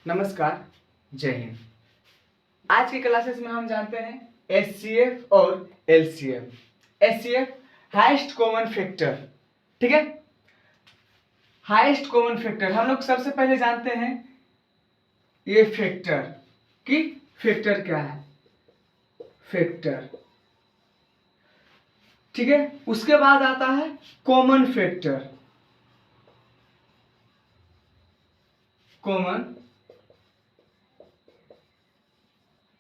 नमस्कार, जय हिंद। आज के क्लासेस में हम जानते हैं HCF और LCM। HCF highest common factor, ठीक है। हाईएस्ट कॉमन फैक्टर हम लोग सबसे पहले जानते हैं ये फैक्टर कि फैक्टर क्या है, फैक्टर, ठीक है। उसके बाद आता है कॉमन फैक्टर, कॉमन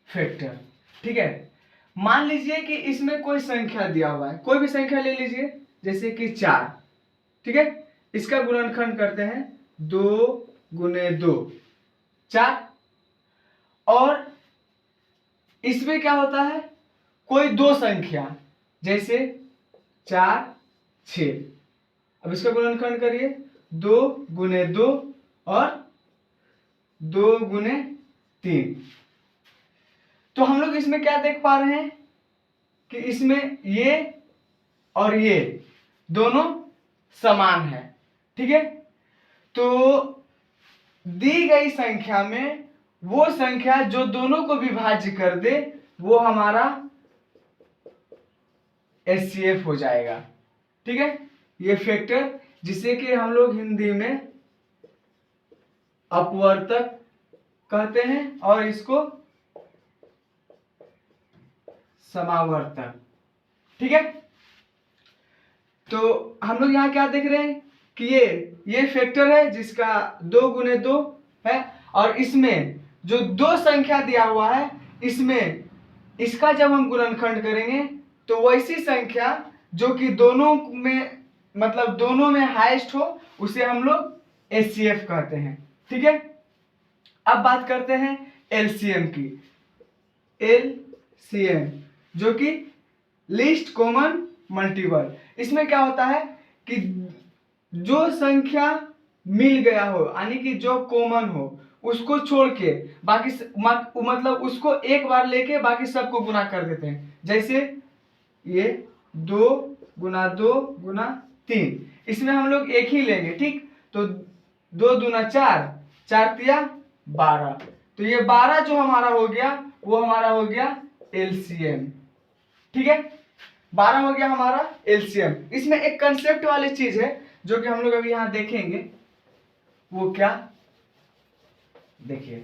फैक्टर, ठीक है। मान लीजिए कि इसमें कोई संख्या दिया हुआ है, कोई भी संख्या ले लीजिए, जैसे कि 4, ठीक है। इसका गुणनखंड करते हैं 2 गुने 2 4। और इसमें क्या होता है, कोई दो संख्या जैसे 4 6। अब इसका गुणनखंड करिए 2 गुने 2 और 2 गुने 3। तो हम लोग इसमें क्या देख पा रहे हैं कि इसमें ये और ये दोनों समान है, ठीक है। तो दी गई संख्या में वो संख्या जो दोनों को विभाज्य कर दे वो हमारा HCF हो जाएगा, ठीक है। ये फैक्टर जिसे कि हम लोग हिंदी में अपवर्तक कहते हैं और इसको समावर्तक, ठीक है। तो हम लोग यहाँ क्या देख रहे हैं कि ये फैक्टर है जिसका 2 गुने 2 है, और इसमें जो दो संख्या दिया हुआ है इसमें इसका जब हम गुणनखंड करेंगे तो वैसी संख्या जो कि दोनों में मतलब दोनों में हाईएस्ट हो उसे हम लोग HCF कहते हैं, ठीक है। अब बात करते हैं LCM की। LCM जो कि लीस्ट कॉमन मल्टीपल। इसमें क्या होता है कि जो संख्या मिल गया हो यानी कि जो कॉमन हो उसको छोड़ के बाकी मतलब उसको एक बार लेके बाकी सबको गुना कर देते हैं। जैसे ये 2 गुना 2 गुना 3, इसमें हम लोग एक ही लेंगे, ठीक। तो 2 दूना 4, 4 तिया 12। तो ये 12 जो हमारा हो गया वो हमारा हो गया LCM, ठीक है। 12 हो गया हमारा LCM। इसमें एक कंसेप्ट वाली चीज है जो कि हम लोग अभी यहां देखेंगे, वो क्या, देखिए।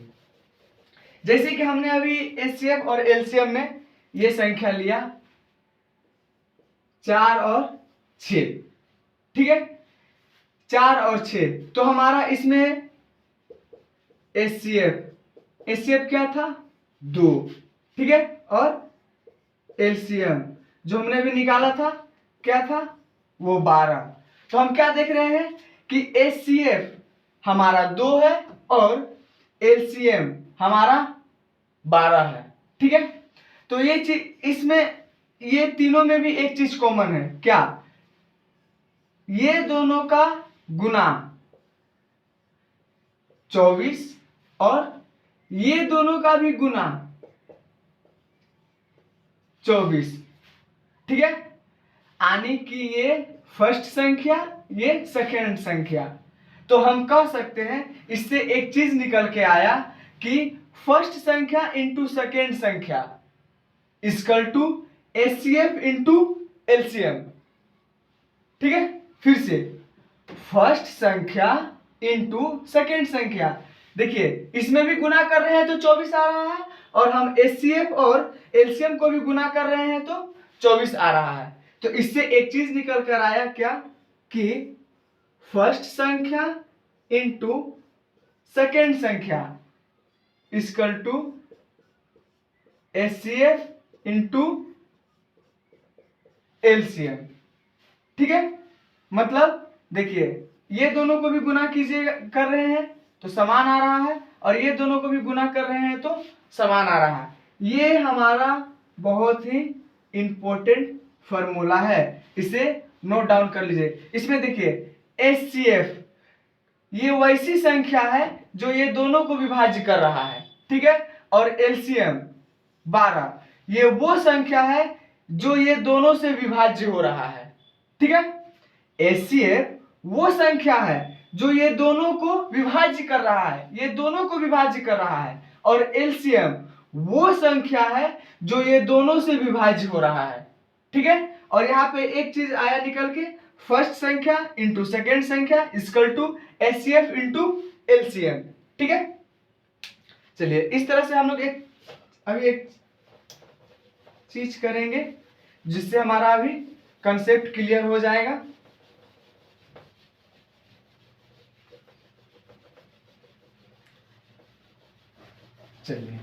जैसे कि हमने अभी HCF और LCM में ये संख्या लिया 4 और 6, ठीक है। 4 और 6 तो हमारा इसमें HCF क्या था 2, ठीक है। और LCM जो हमने अभी निकाला था क्या था वो 12। तो हम क्या देख रहे हैं कि HCF हमारा 2 है और LCM हमारा 12 है, ठीक है। तो ये चीज इसमें ये तीनों में भी एक चीज कॉमन है, क्या, ये दोनों का गुना 24 और ये दोनों का भी गुना 24, ठीक है। यानी कि ये फर्स्ट संख्या ये सेकेंड संख्या। तो हम कह सकते हैं इससे एक चीज निकल के आया कि फर्स्ट संख्या इंटू सेकेंड संख्या equal to HCF into LCM, ठीक है। फिर से फर्स्ट संख्या इंटू सेकेंड संख्या, देखिए इसमें भी गुना कर रहे हैं तो 24 आ रहा है, और हम HCF और LCM को भी गुना कर रहे हैं तो 24 आ रहा है। तो इससे एक चीज निकल कर आया क्या कि फर्स्ट संख्या इंटू सेकेंड संख्या equal to HCF into LCM, ठीक है। मतलब देखिए ये दोनों को भी गुना कीजिए कर रहे हैं तो समान आ रहा है, और ये दोनों को भी गुना कर रहे हैं तो समान आ रहा है। ये हमारा बहुत ही इंपॉर्टेंट फॉर्मूला है, इसे नोट डाउन कर लीजिए। इसमें देखिए HCF ये वैसी संख्या है जो ये दोनों को विभाज्य कर रहा है, ठीक है। और LCM 12 ये वो संख्या है जो ये दोनों से विभाज्य हो रहा है, ठीक है। HCF वो संख्या है जो ये दोनों को विभाज्य कर रहा है, ये दोनों को विभाज्य कर रहा है, और एलसीएम वो संख्या है जो ये दोनों से विभाज्य हो रहा है। ठीक है, और यहाँ पे एक चीज आया निकल के, फर्स्ट संख्या इंटू सेकेंड संख्या equal to HCF into LCM. ठीक है, चलिए इस तरह से हम लोग अभी एक चीज करेंगे जिससे हमारा अभी कंसेप्ट क्लियर हो जाएगा। चलिए,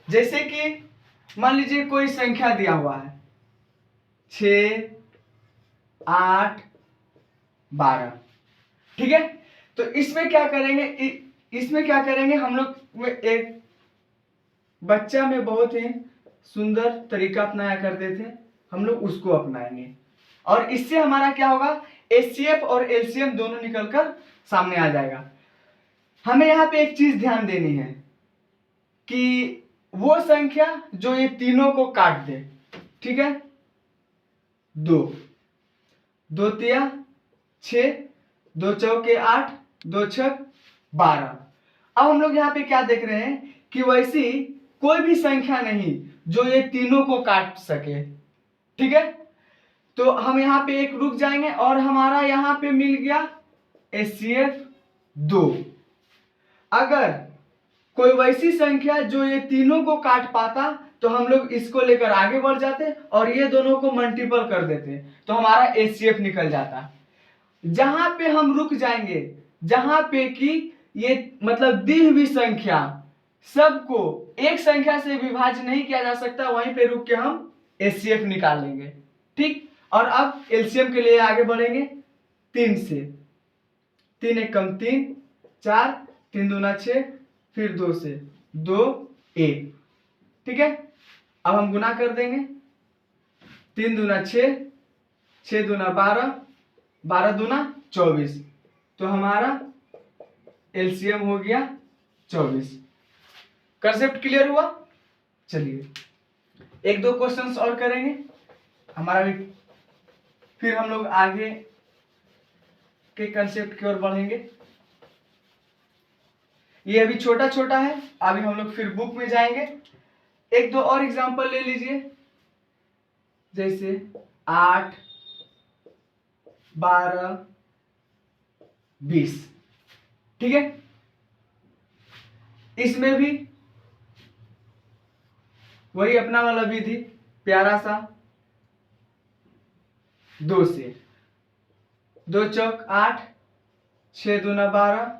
जैसे कि मान लीजिए कोई संख्या दिया हुआ है 6, 8, 12। ठीक है, तो इसमें क्या करेंगे, इसमें क्या करेंगे हम लोग, एक बच्चा में बहुत ही सुंदर तरीका अपनाया करते थे, हम लोग उसको अपनाएंगे, और इससे हमारा क्या होगा, एचसीएफ और एलसीएम दोनों निकलकर सामने आ जाएगा। हमें यहाँ पे एक चीज ध्यान देनी है कि वो संख्या जो ये तीनों को काट दे। ठीक है, 2, 2 तिया 6, 2 चौके 8, 2 छक 12। अब हम लोग यहाँ पे क्या देख रहे हैं कि वैसी कोई भी संख्या नहीं जो ये तीनों को काट सके। ठीक है, तो हम यहाँ पे एक रुक जाएंगे और हमारा यहाँ पे मिल गया एचसीएफ 2। अगर कोई वैसी संख्या जो ये तीनों को काट पाता तो हम लोग इसको लेकर आगे बढ़ जाते और ये दोनों को मल्टीपल कर देते, तो हमारा एचसीएफ निकल जाता। जहां पे हम रुक जाएंगे, जहां पे कि ये मतलब दी हुई संख्या सबको एक संख्या से विभाज्य नहीं किया जा सकता, वहीं पे रुक के हम एचसीएफ निकाल लेंगे। ठीक, और अब एलसीएम के लिए आगे बढ़ेंगे 3 से। 3 एक कम 3, 4, 3 दूना 6, फिर 2 से 2, 1। ठीक है, अब हम गुना कर देंगे, 3 दूना 6, 6 दूना 12, 12 दूना 24, तो हमारा एलसीएम हो गया 24। कंसेप्ट क्लियर हुआ। चलिए एक दो क्वेश्चंस और करेंगे हमारा भी, फिर हम लोग आगे के कंसेप्ट की ओर बढ़ेंगे। ये अभी छोटा छोटा है, अभी हम लोग फिर बुक में जाएंगे। एक दो और एग्जांपल ले लीजिए, जैसे 8, 12, 20। ठीक है, इसमें भी वही अपना वाला विधि, प्यारा सा 2 से 2 चौक 8, 6 दूना 12,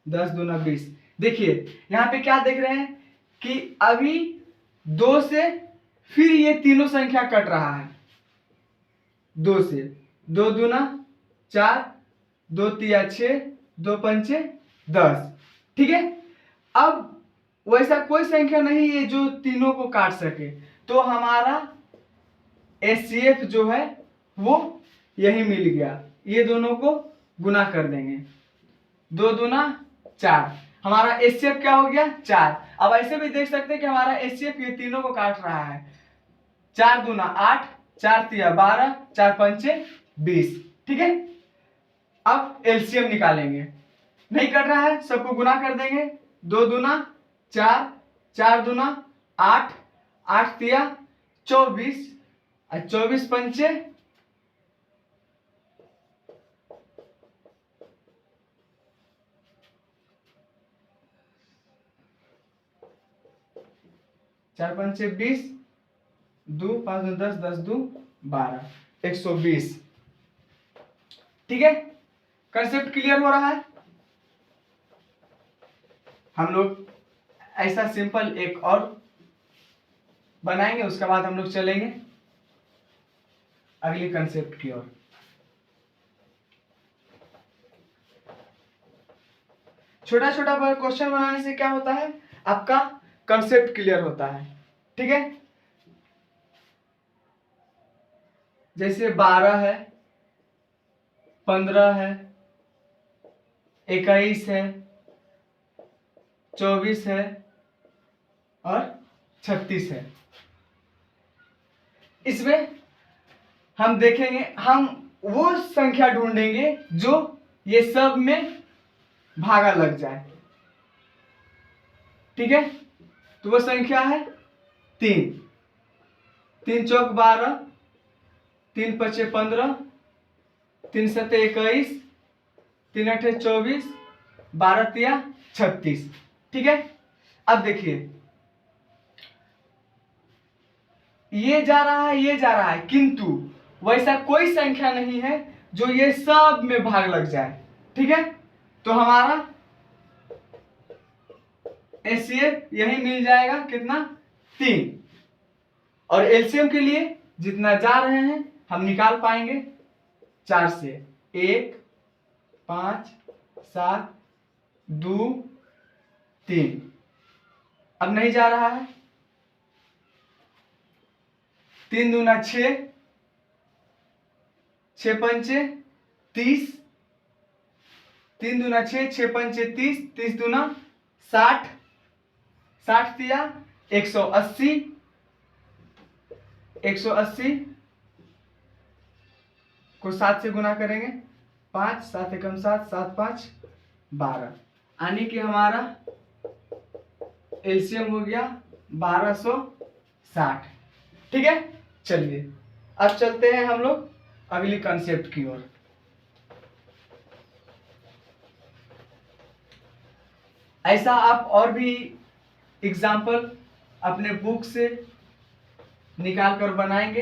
10 दूना 20। देखिए यहाँ पे क्या देख रहे हैं कि अभी 2 से फिर ये तीनों संख्या कट रहा है। 2 से 2 दूना 4, 2 तिया 6, 2 पंचे 10। ठीक है, अब वैसा कोई संख्या नहीं है जो तीनों को काट सके, तो हमारा एचसीएफ जो है वो यही मिल गया। ये दोनों को गुना कर देंगे, 2 दूना 4, हमारा एचसीएफ क्या हो गया 4। अब ऐसे भी देख सकते हैं कि हमारा एचसीएफ ये तीनों को काट रहा है। 4 दूना 8, 4 तिया 12, 4 पंचे 20। ठीक है, अब एलसीएम निकालेंगे, नहीं कट रहा है सबको गुना कर देंगे, 2 दूना 4, 4 दूना 8, 8 तिया 24, 24 पंचे 4 पंचे 20, 2 5 2 10, 10 2 12, 120। ठीक है, कंसेप्ट क्लियर हो रहा है। हम लोग ऐसा सिंपल एक और बनाएंगे, उसके बाद हम लोग चलेंगे अगली कंसेप्ट की ओर। छोटा छोटा क्वेश्चन बनाने से क्या होता है, आपका कंसेप्ट क्लियर होता है। ठीक है, जैसे 12 है, 15 है, 21 है, 24 है और 36 है। इसमें हम देखेंगे, हम वो संख्या ढूंढेंगे जो ये सब में भागा लग जाए, ठीक है। तो वो संख्या है 3, 3 चौक 12, 3 पचे 15, 3 सते 21, 3 अठे 24, 12 तिया 36, ठीक है। अब देखिए ये जा रहा है, ये जा रहा है, किंतु वैसा कोई संख्या नहीं है जो ये सब में भाग लग जाए, ठीक है। तो हमारा एचसीएफ यही मिल जाएगा, कितना, 3। और एलसीएम के लिए जितना जा रहे हैं हम निकाल पाएंगे 4 से, 1 5 7 2 3। अब नहीं जा रहा है, 3 दूना 6, 6 पंचे 30, 3 दूना 6, 6 पंचे 30, 30 दूना 60, 60 तिया 180, 180 को 7 से गुना करेंगे, 5 7 एकम 7, 7 5 12, यानी कि हमारा एलसीएम हो गया 1260, ठीक है। चलिए अब चलते हैं हम लोग अगली कॉन्सेप्ट की ओर। ऐसा आप और भी एग्जाम्पल अपने बुक से निकाल कर बनाएंगे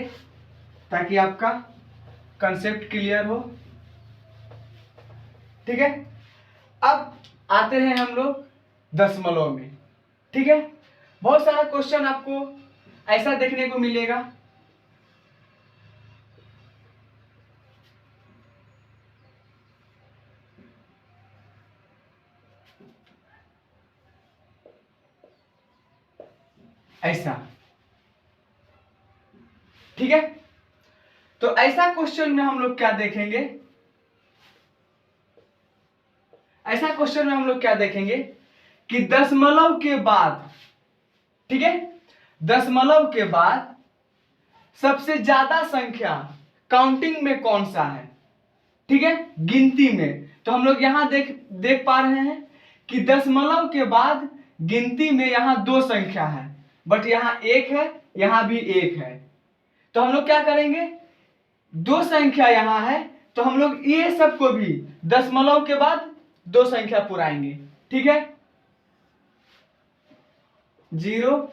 ताकि आपका कॉन्सेप्ट क्लियर हो, ठीक है। अब आते हैं हम लोग दशमलव में, ठीक है। बहुत सारा क्वेश्चन आपको ऐसा देखने को मिलेगा, ऐसा, ठीक है। तो ऐसा क्वेश्चन में हम लोग क्या देखेंगे, ऐसा क्वेश्चन में हम लोग क्या देखेंगे कि दशमलव के बाद, ठीक है, दशमलव के बाद सबसे ज्यादा संख्या काउंटिंग में कौन सा है, ठीक है, गिनती में। तो हम लोग यहां देख पा रहे हैं कि दशमलव के बाद गिनती में यहां 2 संख्या है, बट यहां 1 है, यहां भी 1 है। तो हम लोग क्या करेंगे, 2 संख्या यहां है तो हम लोग ये सबको भी दशमलव के बाद 2 संख्या पुराएंगे, ठीक है, 0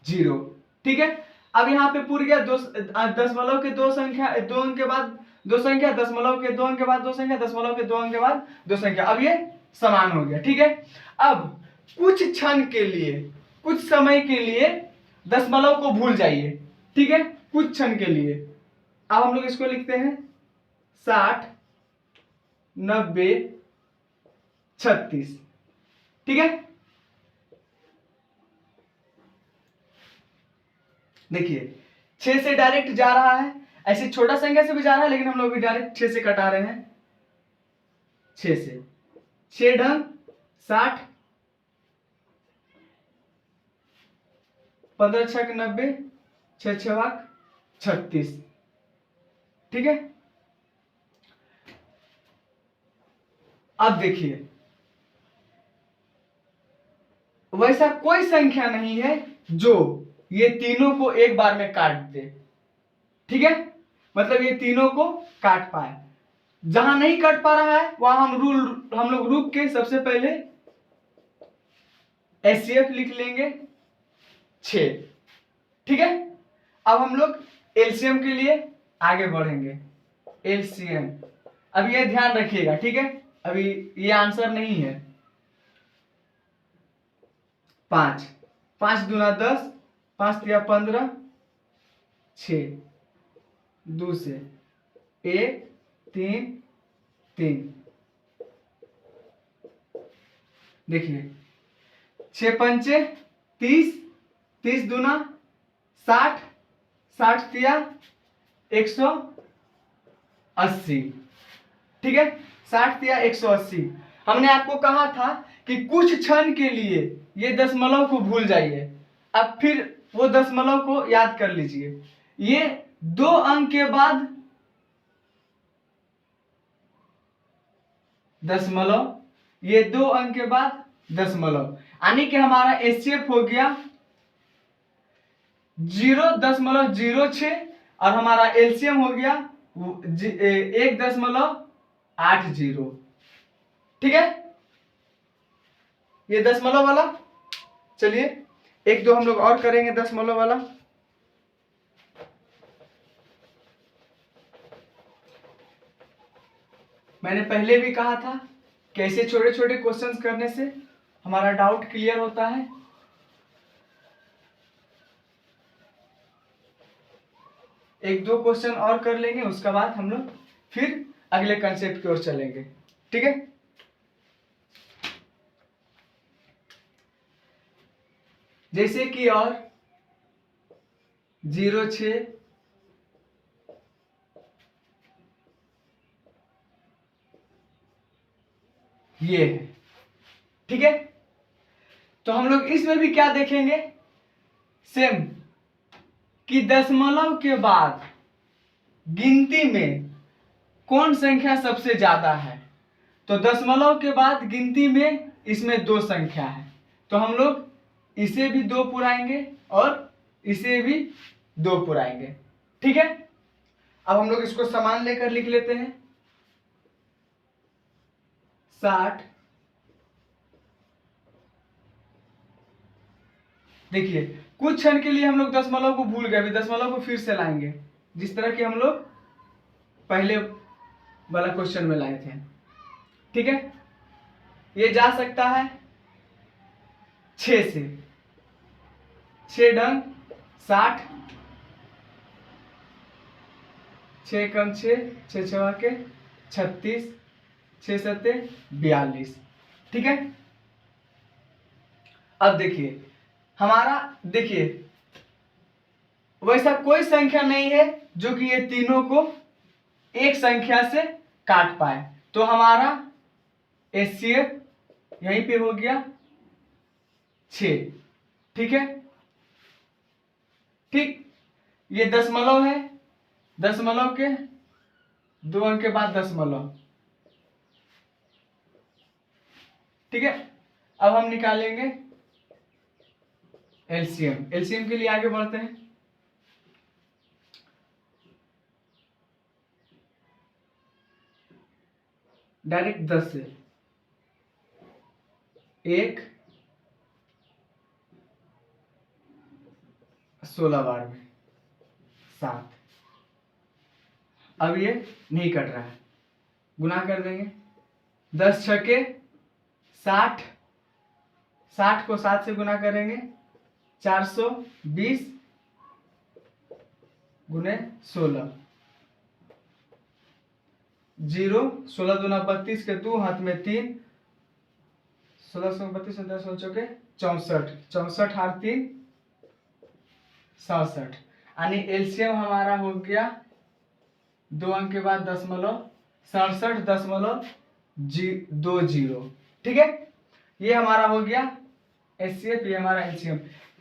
0, ठीक है। अब यहाँ पे पूर गया दशमलव के 2 संख्या, 2 अंक के बाद 2 संख्या, दशमलव के 2 अंक के बाद 2 संख्या, दशमलव के 2 अंक के बाद 2 संख्या। अब ये समान हो गया, ठीक है। अब कुछ क्षण के लिए, कुछ समय के लिए दशमलव को भूल जाइए, ठीक है, कुछ क्षण के लिए। अब हम लोग इसको लिखते हैं 60 90 36, ठीक है। देखिए 6 से डायरेक्ट जा रहा है, ऐसे छोटा संख्या से भी जा रहा है, लेकिन हम लोग भी डायरेक्ट 6 से कटा रहे हैं, 6 से, 6 ढंग 60, 15 छक 90, 6 छवाक 36, ठीक है। अब देखिए वैसा कोई संख्या नहीं है जो ये तीनों को एक बार में काट दे, ठीक है, मतलब ये तीनों को काट पाए। जहां नहीं काट पा रहा है वहां हम लोग रुक के सबसे पहले एचसीएफ लिख लेंगे 6, ठीक है। अब हम लोग एलसीएम के लिए आगे बढ़ेंगे, एलसीएम। अब ये ध्यान रखिएगा, ठीक है, अभी ये आंसर नहीं है। 5 5 दूना 10, 5 तिया 15, 6 2 से 1 3 3, देखिए 6 पंचे 30, 30 दूना 60, 60 तिया 180, ठीक है, 60 तिया 180। हमने आपको कहा था कि कुछ क्षण के लिए ये दशमलव को भूल जाइए, अब फिर वो दशमलव को याद कर लीजिए। ये 2 अंक के बाद दशमलव, ये 2 अंक के बाद दशमलव, यानी कि हमारा एचसीएफ हो गया 0.06 और हमारा एलसीएम हो गया 1.80। ठीक है, ये दशमलव वाला। चलिए एक दो हम लोग और करेंगे दशमलव वाला। मैंने पहले भी कहा था कि ऐसे छोटे छोटे क्वेश्चंस करने से हमारा डाउट क्लियर होता है। एक दो क्वेश्चन और कर लेंगे, उसके बाद हम लोग फिर अगले कंसेप्ट की ओर चलेंगे। ठीक है, जैसे कि और 06 ये है। ठीक है, तो हम लोग इसमें भी क्या देखेंगे, सेम, कि दशमलव के बाद गिनती में कौन संख्या सबसे ज्यादा है। तो दशमलव के बाद गिनती में इसमें 2 संख्या है, तो हम लोग इसे भी 2 पुराएंगे और इसे भी 2 पुराएंगे। ठीक है, अब हम लोग इसको समान लेकर लिख लेते हैं। 60, देखिए कुछ क्षण के लिए हम लोग दशमलव को भूल गए, अभी दशमलव को फिर से लाएंगे जिस तरह की हम लोग पहले वाला क्वेश्चन में लाए थे। ठीक है, ये जा सकता है 6 से, 6 डंग 60, 6 कम 6, 6 छवा के 36, 6 सत्ते 42। ठीक है, अब देखिए हमारा, देखिए वैसा कोई संख्या नहीं है जो कि ये तीनों को एक संख्या से काट पाए, तो हमारा एचसीएफ यहीं पे हो गया 6। ठीक है, ठीक, ये दशमलव है, दशमलव के 2 अंक के बाद दशमलव। ठीक है, अब हम निकालेंगे एलसीएम। एलसीएम के लिए आगे बढ़ते हैं। डायरेक्ट 10 से 1 16 बार में 7। अब ये नहीं कट रहा है, गुना कर देंगे। 10 छके 60, 60 को 7 से गुना करेंगे 420 गुने 16, 0, 16 दूना 32 के 2 हाथ में 3, 16 32 10 चौके 64, 64 हाथ 3 67, यानी एलसीएम हमारा हो गया 2 अंक के बाद दशमलव 67.20। ठीक है, ये हमारा हो गया एचसीएफ, ये हमारा एलसीएम।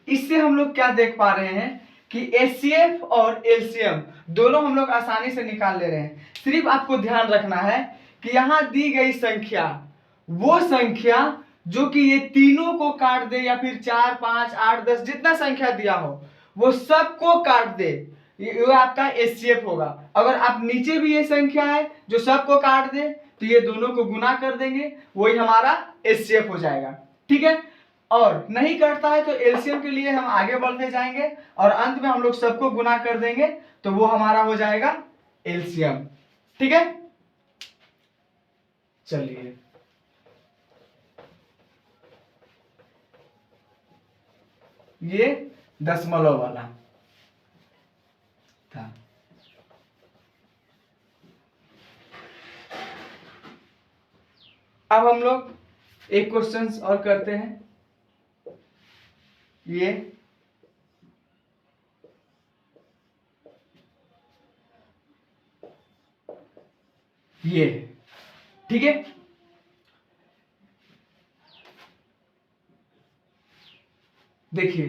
इससे हम लोग क्या देख पा रहे हैं कि एचसीएफ और एलसीएम दोनों हम लोग आसानी से निकाल ले रहे हैं। सिर्फ आपको ध्यान रखना है कि यहां दी गई संख्या वो संख्या जो कि ये तीनों को काट दे, या फिर 4 5 8 10 जितना संख्या दिया हो वो सबको काट दे, ये आपका एचसीएफ होगा। अगर आप नीचे भी ये संख्या है जो सबको काट दे तो ये दोनों को गुना कर देंगे, वही हमारा एचसीएफ हो जाएगा। ठीक है, और नहीं करता है तो एलसीएम के लिए हम आगे बढ़ते जाएंगे और अंत में हम लोग सबको गुना कर देंगे तो वो हमारा हो जाएगा एलसीएम। ठीक है, चलिए ये दशमलव वाला था। अब हम लोग एक क्वेश्चन और करते हैं। ये ठीक है, देखिए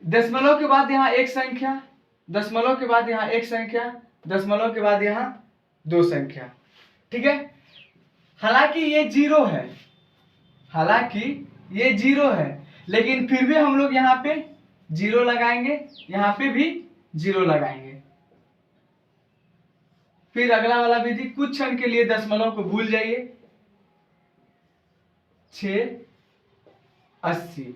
दशमलव के बाद यहां एक संख्या, दशमलव के बाद यहां एक संख्या, दशमलव के बाद यहां 2 संख्या। ठीक है, हालांकि ये जीरो है, हालांकि ये जीरो है, लेकिन फिर भी हम लोग यहाँ पे जीरो लगाएंगे, यहाँ पे भी जीरो लगाएंगे। फिर अगला वाला विधि, कुछ क्षण के लिए दशमलव को भूल जाइए। 680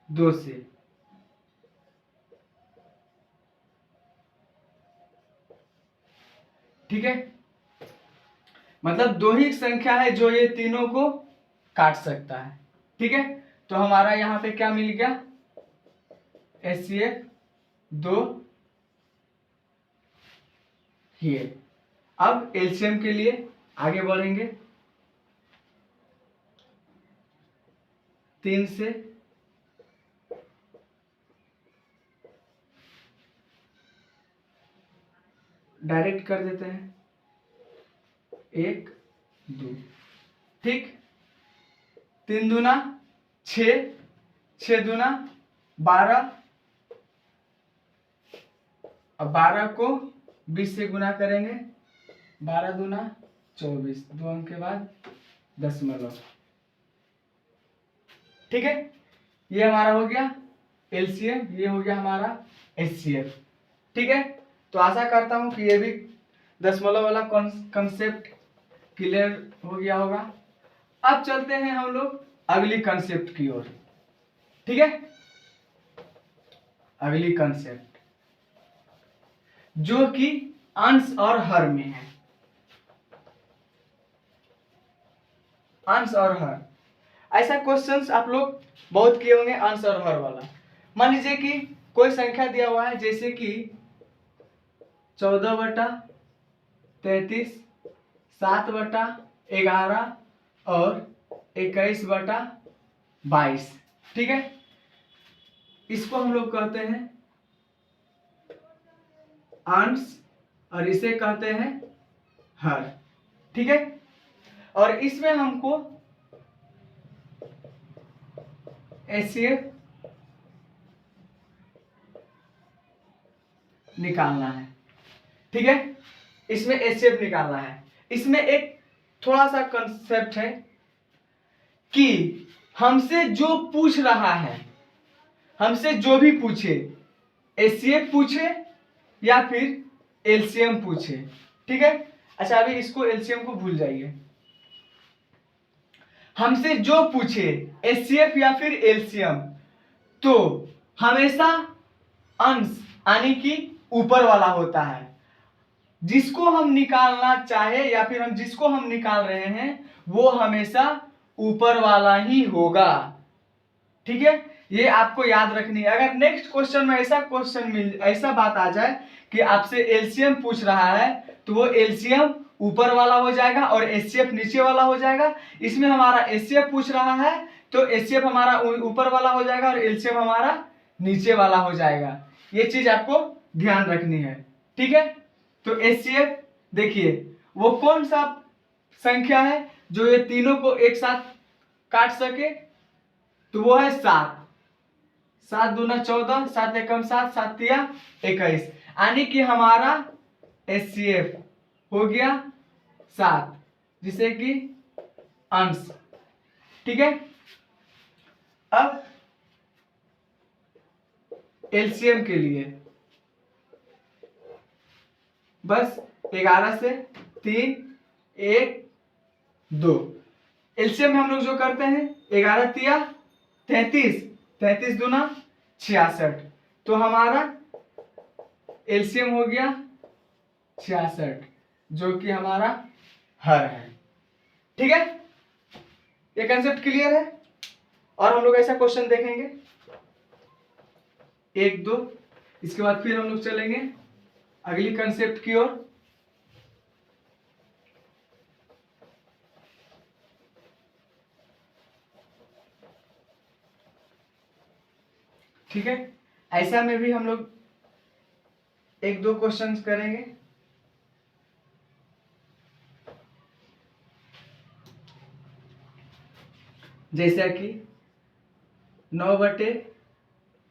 2 से, ठीक है, मतलब दो ही संख्या है जो ये तीनों को काट सकता है। ठीक है, तो हमारा यहाँ पे क्या मिल गया, HCF 2 ये। अब एलसीएम के लिए आगे बढ़ेंगे, 3 से डायरेक्ट कर देते हैं, 1 2, ठीक, 3 दूना 6, 6 दूना 12, अब 12 को 20 से गुना करेंगे, 12 दूना 24, 2 अंक के बाद दशमलव। ठीक है, ये हमारा हो गया एलसीएम, ये हो गया हमारा एचसीएफ। ठीक है, तो आशा करता हूं कि ये भी दशमलव वाला कंसेप्ट क्लियर हो गया होगा। अब चलते हैं हम लोग अगली कंसेप्ट की ओर। ठीक है, अगली कंसेप्ट जो कि अंश और हर में है। अंश और हर, ऐसा क्वेश्चंस आप लोग बहुत किए होंगे, अंश और हर वाला। मान लीजिए कि कोई संख्या दिया हुआ है, जैसे कि 14/33, 7/11 और 21/22। ठीक है, इसको हम लोग कहते हैं अंश और इसे कहते हैं हर। ठीक है, और इसमें हमको एचसीएफ निकालना है। ठीक है, इसमें एचसीएफ निकालना है। इसमें एक थोड़ा सा कंसेप्ट है कि हमसे जो पूछ रहा है, हमसे जो भी पूछे, एचसीएफ पूछे या फिर एलसीएम पूछे। ठीक है, अच्छा अभी इसको एलसीएम को भूल जाइए। हमसे जो पूछे एचसीएफ या फिर एलसीएम, तो हमेशा अंश यानी कि ऊपर वाला होता है। जिसको हम निकालना चाहे या फिर हम जिसको हम निकाल रहे हैं वो हमेशा ऊपर वाला ही होगा। ठीक है, ये आपको याद रखनी है। अगर नेक्स्ट क्वेश्चन में ऐसा बात आ जाए कि आपसे एलसीएम पूछ रहा है, तो वो एलसीएम ऊपर वाला हो जाएगा और एचसीएफ नीचे वाला हो जाएगा। इसमें हमारा एचसीएफ पूछ रहा है तो एचसीएफ हमारा ऊपर वाला हो जाएगा और एलसीएम हमारा नीचे वाला हो जाएगा। ये चीज आपको ध्यान रखनी है। ठीक है, तो एचसीएफ देखिए वो कौन सा संख्या है जो ये तीनों को एक साथ काट सके, तो वो है 7। 7 दूना 14, 7 एकम 7, 7 तिया 21, यानी कि हमारा एचसीएफ हो गया 7, जिसे कि अंश। ठीक है, अब एलसीएम के लिए बस 11 से 3 1 2। एलसीएम में हम लोग जो करते हैं 11 तिया 33, 33 दूना 66, तो हमारा एलसीएम हो गया 66, जो कि हमारा हर है। ठीक है, ये कंसेप्ट क्लियर है। और हम लोग ऐसा क्वेश्चन देखेंगे 1 2, इसके बाद फिर हम लोग चलेंगे अगली कंसेप्ट की ओर। ठीक है, ऐसा में भी हम लोग 1 2 क्वेश्चंस करेंगे। जैसा कि 9/23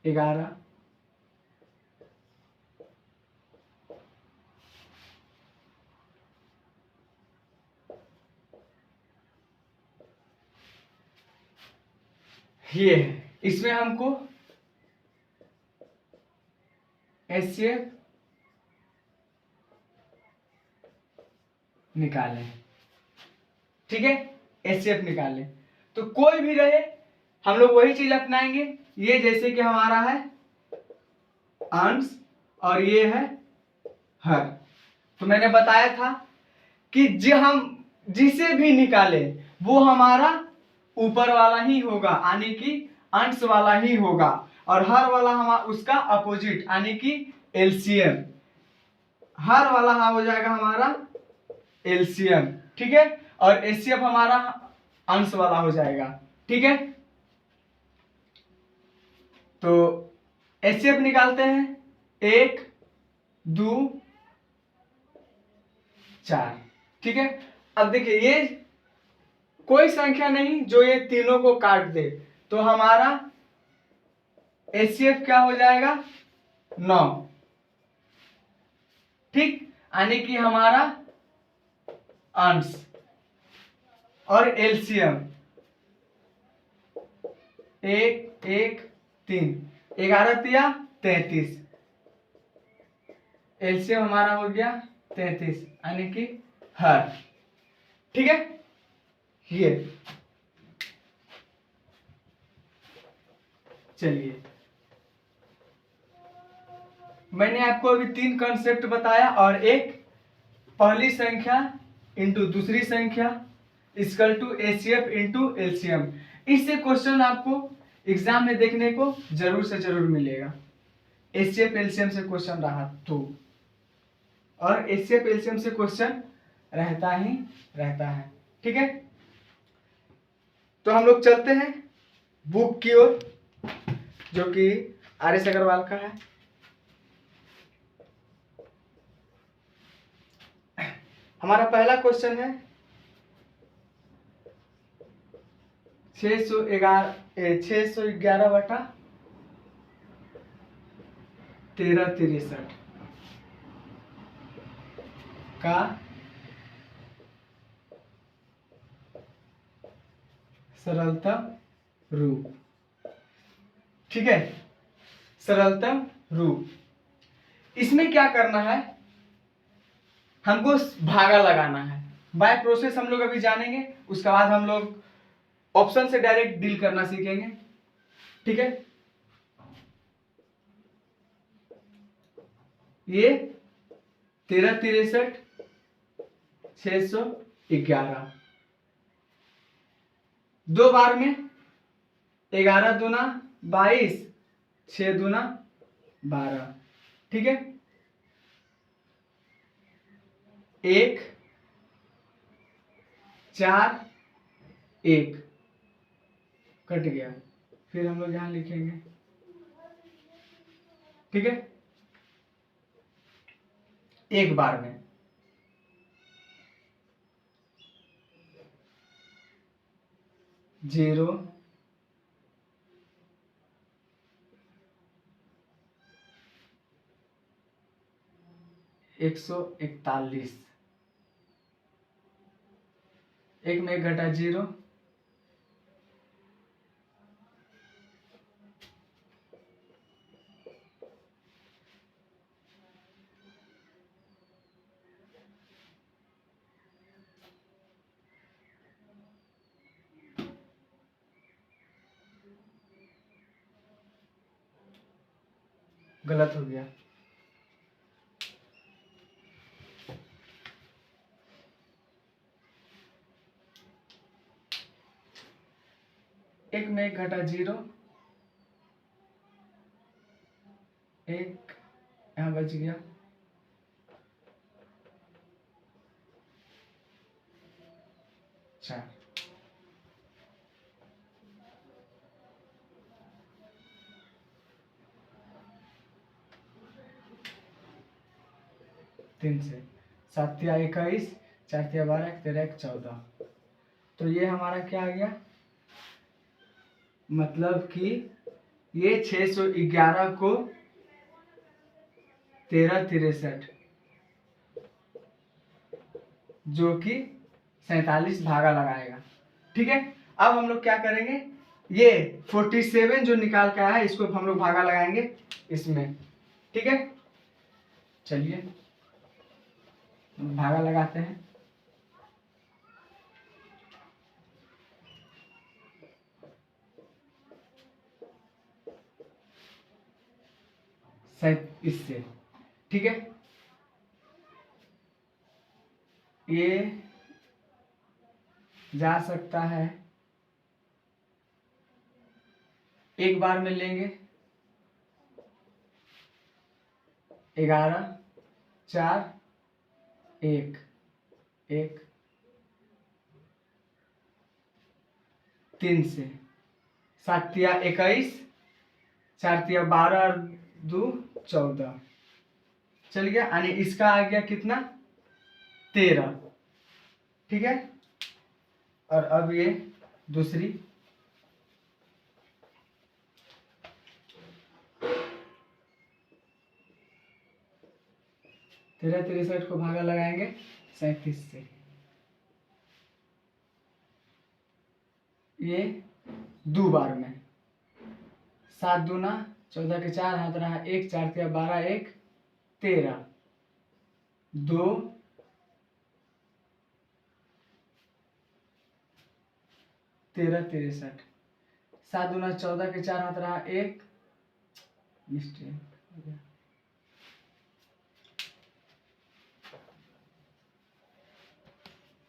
11, ये है। इसमें हमको HCF निकालें, ठीक है, HCF निकालें। तो कोई भी रहे हम लोग वही चीज अपनाएंगे। ये जैसे कि हमारा है अंश और ये है हर। तो मैंने बताया था कि जो हम जिसे भी निकाले वो हमारा ऊपर वाला ही होगा, यानी कि अंश वाला ही होगा, और हर वाला हमारा उसका अपोजिट यानी कि एलसीएम। हर वाला हो जाएगा हमारा एलसीएम, ठीक है, और एचसीएफ हमारा अंश वाला हो जाएगा, ठीक है। तो एचसीएफ निकालते हैं, 1 2 4, ठीक है। अब देखिए ये कोई संख्या नहीं जो ये तीनों को काट दे, तो हमारा एचसीएफ क्या हो जाएगा 9, ठीक, यानी कि हमारा अंश और एलसीएम 1 1 3, 11 तिया 33, एलसीएम हमारा हो गया 33, यानी कि हर, ठीक है। ये चलिए मैंने आपको अभी 3 कॉन्सेप्ट बताया, और एक पहली संख्या इंटू दूसरी संख्या equal to HCF into LCM. इससे क्वेश्चन आपको एग्जाम में देखने को जरूर से जरूर मिलेगा, एचसीएफ एलसीएम से क्वेश्चन रहा तो, और एचसीएफ एलसीएम से क्वेश्चन रहता ही रहता है, ठीक है। तो हम लोग चलते हैं बुक की ओर, जो कि आर.एस. अग्रवाल का है। हमारा पहला क्वेश्चन है 611 बटा 1363 का सरलतम रूप, ठीक है, सरलतम रूप। इसमें क्या करना है, हमको भागा लगाना है। बाय प्रोसेस हम लोग अभी जानेंगे, उसके बाद हम लोग ऑप्शन से डायरेक्ट डील करना सीखेंगे, ठीक है। ये 1363 611 दो बार में, 11 दूना 22, 6 दूना 12, ठीक है। 1 4 1 कट गया, फिर हम लोग यहां लिखेंगे, ठीक है, एक बार में। जीरो 141, एक में एक घटा 0, गलत हो गया, एक में एक घटा 0, एक यहां बच गया, चार, तीन से 7 तिया 21, 4 तिया 12, 13 14। तो ये हमारा क्या आ गया, मतलब कि ये 611 को 13 63 जो कि 47 भागा लगाएगा। ठीक है, अब हम लोग क्या करेंगे, ये 47 जो निकाल के आया है इसको हम लोग भागा लगाएंगे इसमें। ठीक है, चलिए भागा लगाते हैं। इससे ठीक है, ये जा सकता है एक बार में लेंगे 11 4 1 1 3 से 7 तिया 21 4 तिया 12 और 2 14 चल गया, यानी इसका आ गया कितना 13। ठीक है, और अब ये दूसरी 13 63 को भागा लगाएंगे 37 से, ये 2 बार में 7 दूना 14 के 4 हाथ रहा 1 4 तिया 12 1 13 2 13 63 7 दूना 14 के 4 हाथ रहा 1 मिस्टेक हो गया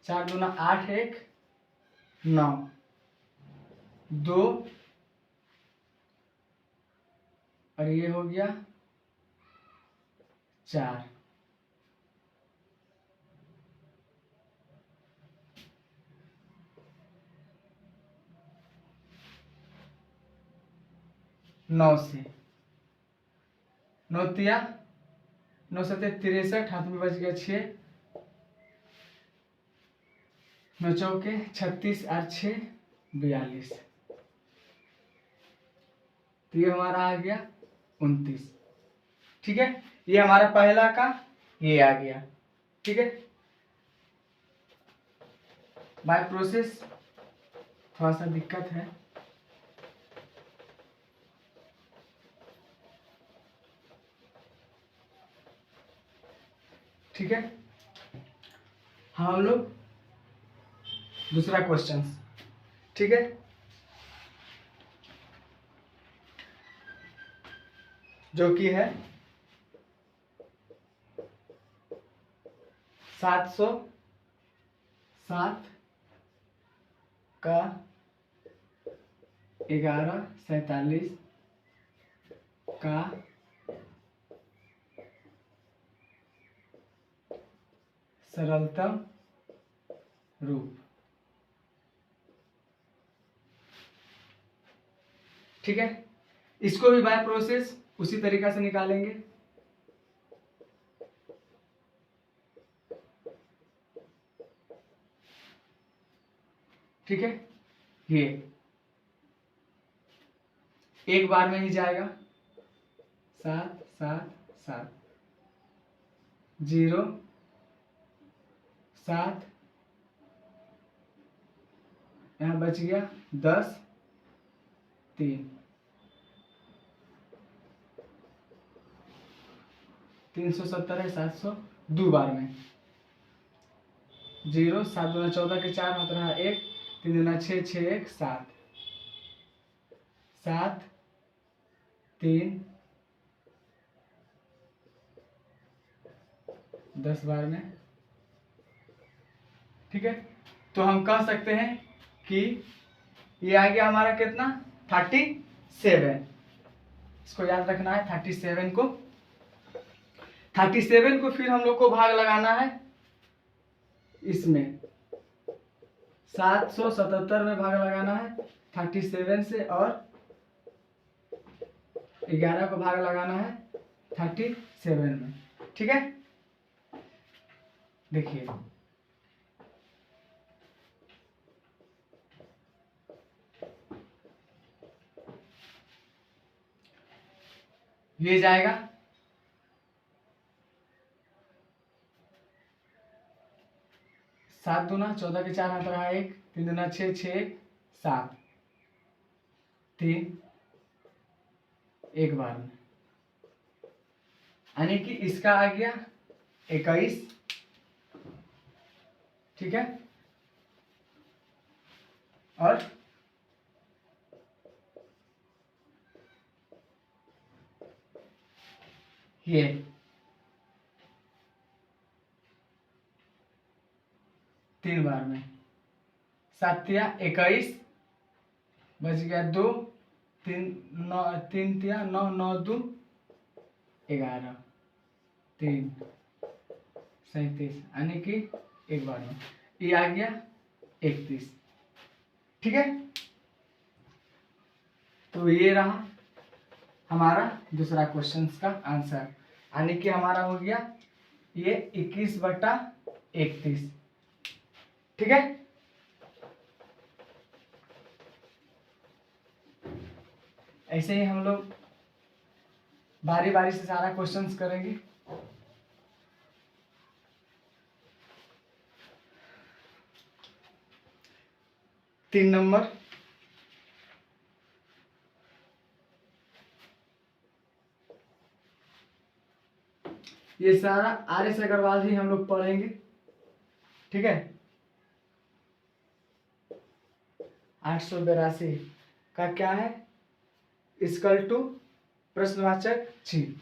4 दूना 8 1 9 2 और ये हो गया 4। नौ से 9 तिया 9 सत्ते 63 हाथ में बच गया 6 9 चौके 36 और 6 42 तो ये हमारा आ गया 29। ठीक है, ये हमारा पहला का ये आ गया। ठीक है, बाय प्रोसेस थोड़ा सा दिक्कत है। ठीक है, हम लोग दूसरा क्वेश्चन। ठीक है, जो कि है 707 का 11 47 का सरलतम रूप। ठीक है, इसको भी बाय प्रोसेस उसी तरीका से निकालेंगे। ठीक है, ये एक बार में ही जाएगा 7 7 7 0 7 यहाँ बच गया 10 3 370 है 700 2 बार में 0 7 दूना 14 के 4 हाथ रहा 1 3 दूना 6 6 1 7 7 3 10 बार में। ठीक है, तो हम कह सकते हैं कि ये आ गया हमारा कितना 37। इसको याद रखना है 37 को। 37 को फिर हम लोग को भाग लगाना है इसमें 777 में भाग लगाना है 37 से, और 11 को भाग लगाना है 37 में। ठीक है, देखिए ये जाएगा 7 दूना 14 के 4 हाथ रहा 1, 3 दूना 6, 6 1 7, 3 एक बार में, यानी कि इसका आ गया 21। ठीक है, और ये 3 बार में, 7 तिया 21, बच गया 2, 3 9, 3 तिया 9, 9 2 11, 3 37, यानी कि एक बार में ये आ गया 31। ठीक है, तो ये रहा हमारा दूसरा क्वेश्चन का आंसर, यानी कि हमारा हो गया ये 21/31। ठीक है, ऐसे ही हम लोग बारी बारी से सारा क्वेश्चंस करेंगे। तीन नंबर, ये सारा आर.एस. अग्रवाल ही हम लोग पढ़ेंगे। ठीक है, 882 का क्या है, इक्वल टू प्रश्नवाचक चिन्ह,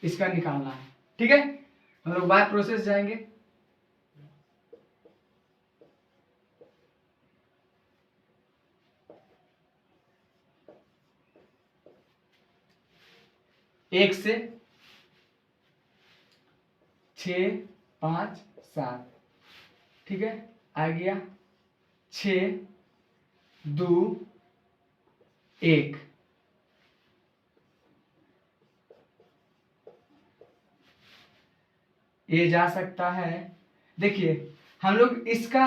इसका निकालना है। ठीक है, हम लोग बाय प्रोसेस जाएंगे। एक से 6 5 7, ठीक है, आ गया 6 2 1, ये जा सकता है। देखिए हम लोग इसका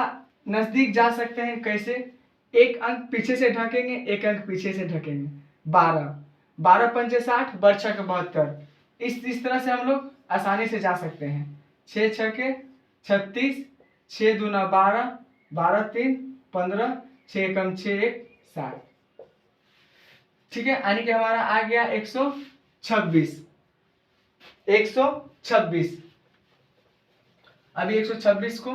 नजदीक जा सकते हैं कैसे, एक अंक पीछे से ढकेंगे, एक अंक पीछे से ढकेंगे, 12 12 पंचे 60, बरछा के 72, इस तरह से हम लोग आसानी से जा सकते हैं। 6 छके 36, 6 दूना 12, 12 3 15, 6 कम 6 1 7। ठीक है, यानी कि हमारा आ गया 126। 126, अभी 126 को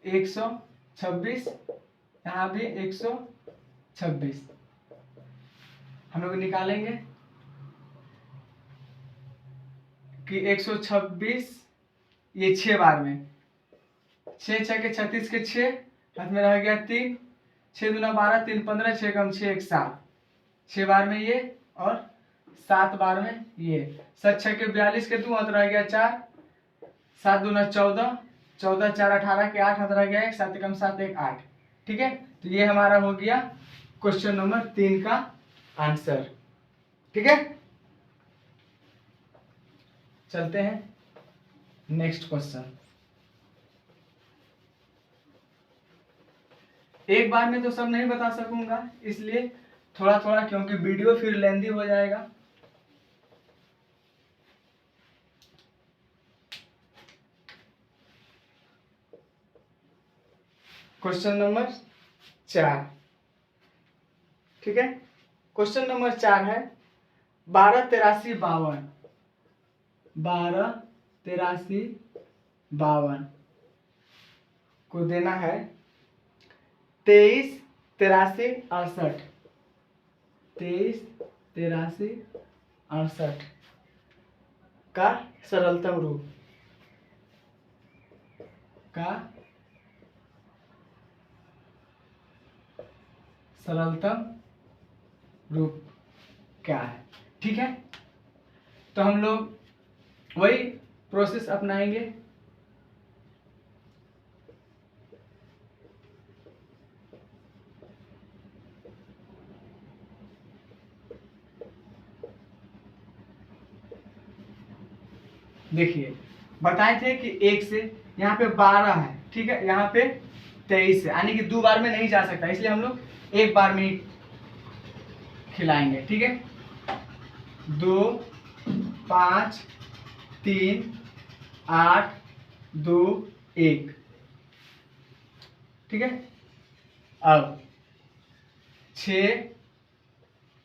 126, यहाँ भी 126 हम लोग निकालेंगे कि 126 ये 6 बार में, 6 6 के 36 के 6 हाथ में रह गया 3, 6 दूना 12 3 15, 6 कम 6 1 7, 6 बार में ये और 7 बार में ये, 7 6 के 42 के 2 हाथ रह गया 4, 7 दूना 14, 14 4 18 के 8 हाथ रह गया 1, 7 कम 7 1 8। ठीक है, तो ये हमारा हो गया क्वेश्चन नंबर 3 का आंसर। ठीक है, चलते हैं नेक्स्ट क्वेश्चन। एक बार में तो सब नहीं बता सकूंगा, इसलिए थोड़ा थोड़ा, क्योंकि वीडियो फिर लेंदी हो जाएगा। क्वेश्चन नंबर 4, ठीक है, क्वेश्चन नंबर 4 है 12 83 52, 12 83 52 को देना है 23 83 68, 23 83 68 का सरलतम रूप का सरलतम रूप क्या है। ठीक है, तो हम लोग वही प्रोसेस अपनाएंगे। देखिए बताए थे कि 1 से यहाँ पे 12 है, ठीक है, यहाँ पे 23 है, यानी कि 2 बार में नहीं जा सकता, इसलिए हम लोग एक बार में खिलाएंगे, ठीक है। 2 5 3 8 2 1, ठीक है। अब 6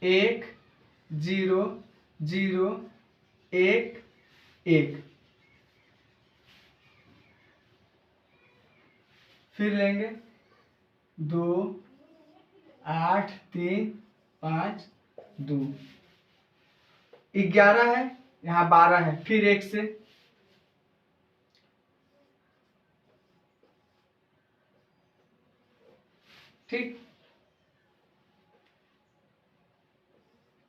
1 0 0 1 1, फिर लेंगे 2 8 3 5 2, 11 है, यहाँ 12 है, फिर 1 से, ठीक।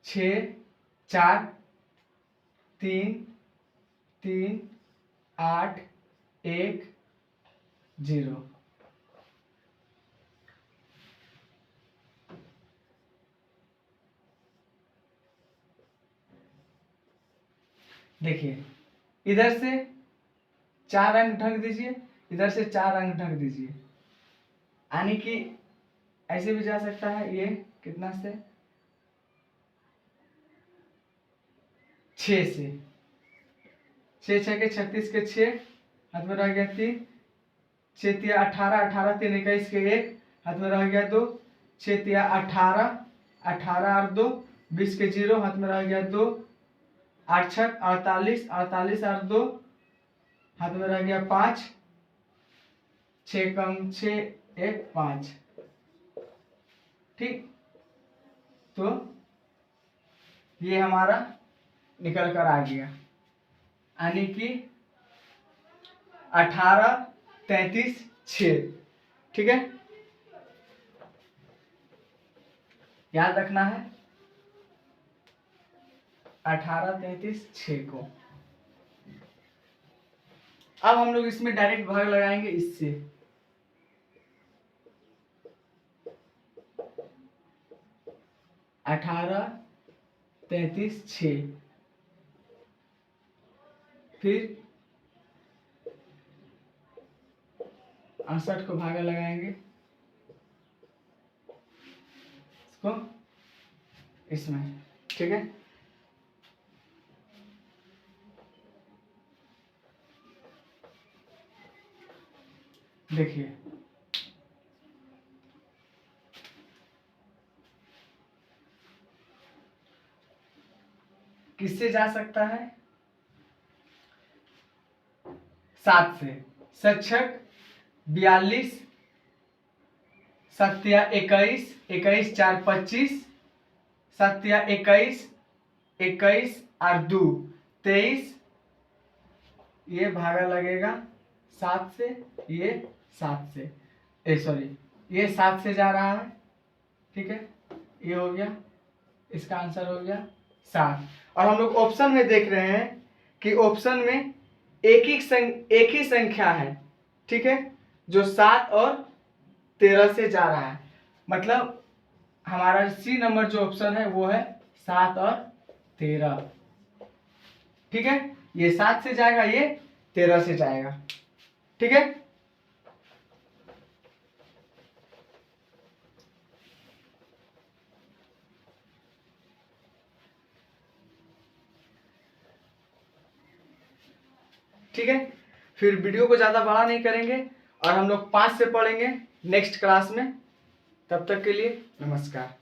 6 4 3 3 8 1 0, देखिए इधर से 4 अंक ढक दीजिए, इधर से 4 अंक ढक दीजिए, यानी कि ऐसे भी जा सकता है। ये कितना से 6 से, 6 6 के 36 के 6, हाथ में रह गया 3, 6 तिया 18 18 3 21 के 1, हाथ में रह गया 2, 6 तिया 18 18 और 2 20 के 0, हाथ में रह गया 2, 8 6 48 48 और 2, हाथ में रह गया 5, 6 कम 6 1 5, ठीक। तो ये हमारा निकल कर आ गया, यानी कि 18 33 6, ठीक है। याद रखना है 18 33 6 को। अब हम लोग इसमें डायरेक्ट भाग लगाएंगे इससे, 18 33 6, फिर 68 को भागा लगाएंगे इसको इसमें, ठीक है। देखिए किससे जा सकता है, 7 से, सक्षक 42 सत्या 21 21 4 25, सत्या 21 21 और 2 23, ये भागा लगेगा 7 से, ये 7 से, सॉरी ये 7 से जा रहा है, ठीक है। ये हो गया, इसका आंसर हो गया 7। और हम लोग ऑप्शन में देख रहे हैं कि ऑप्शन में एक ही संख्या है, ठीक है, जो 7 और 13 से जा रहा है। मतलब हमारा सी नंबर जो ऑप्शन है वो है 7 और 13, ठीक है। ये 7 से जाएगा, ये 13 से जाएगा, ठीक है। ठीक है, फिर वीडियो को ज़्यादा बड़ा नहीं करेंगे और हम लोग 5 से पढ़ेंगे नेक्स्ट क्लास में। तब तक के लिए नमस्कार।